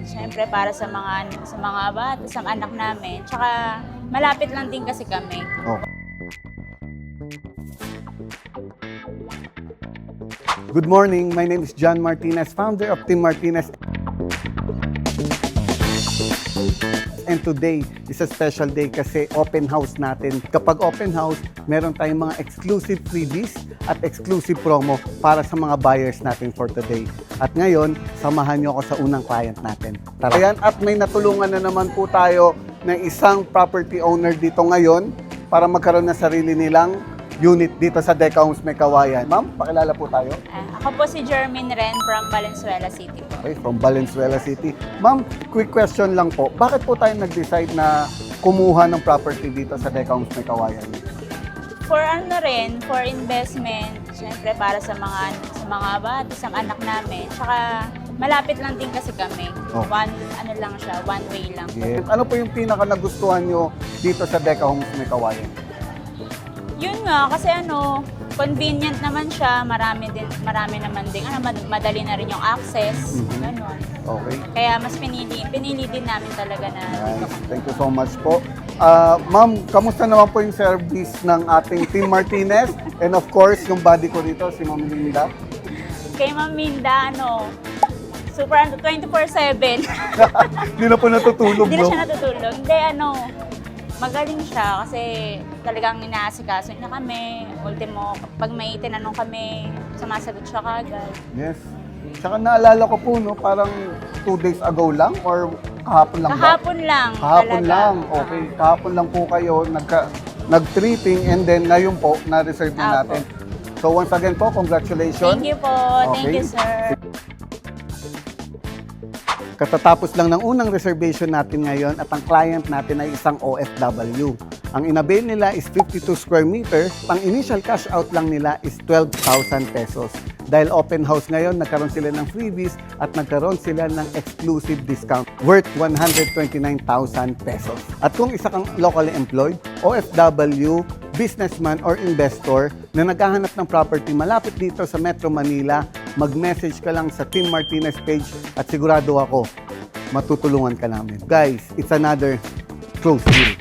Siyempre para sa mga bata, sa anak namin. Tsaka malapit lang din kasi kami. Okay. Good morning, my name is John Martinez, founder of Team Martinez. And today is a special day kasi open house natin. Kapag open house, meron tayong mga exclusive freebies at exclusive promo para sa mga buyers natin for today. At ngayon, samahan niyo ako sa unang client natin. Tara. Ayan, at may natulungan na naman po tayo ng isang property owner dito ngayon para magkaroon ng sarili nilang unit dito sa Deca Homes May Kawayan. Ma'am, pakilala po tayo. Ako po si Jermaine Ren from Valenzuela City po. Okay, from Valenzuela City. Ma'am, quick question lang po. Bakit po tayo nag-decide na kumuha ng property dito sa Deca Homes May Kawayan? For for investment, siyempre para sa mga bata, sa anak namin. Tsaka malapit lang din kasi kami. Okay. One way lang. Yes. Ano po yung pinaka nagustuhan nyo dito sa Deca Homes May Kawayan? Yun nga, kasi convenient naman siya, marami naman din, madali na rin yung access, ganun. Okay. Kaya mas pinili din namin talaga na dito Nice. kami. Thank you so much po. Ma'am, kamusta naman po yung service ng ating Team Martinez? And of course, yung buddy ko dito, si Ma'am Linda. Kay Ma'am Minda, super 24/7. Hindi na po natutulog, Hindi na no? siya natutulog. Hindi, magaling siya kasi talagang inaasikaso niya kami. Ultimo, pag may tinanong kami, sumasagot siya kagad. Yes. Tsaka naalala ko po, no, parang 2 days ago lang or kahapon lang ba? Kahapon lang. Kahapon talaga. lang. Okay. Kahapon lang po kayo nag-treating and then ngayon po, na-reserve na Apo. natin. So once again po, congratulations. Thank you po. Thank Okay. you, sir. Katatapos lang ng unang reservation natin ngayon at ang client natin ay isang OFW. Ang inabail nila is 52 square meters, pang initial cash out lang nila is 12,000 pesos. Dahil open house ngayon, nagkaroon sila ng freebies at nagkaroon sila ng exclusive discount worth 129,000 pesos. At kung isa kang locally employed, OFW, businessman or investor na naghahanap ng property malapit dito sa Metro Manila, mag-message ka lang sa Team Martinez page at sigurado ako, matutulungan ka namin. Guys, it's another close deal.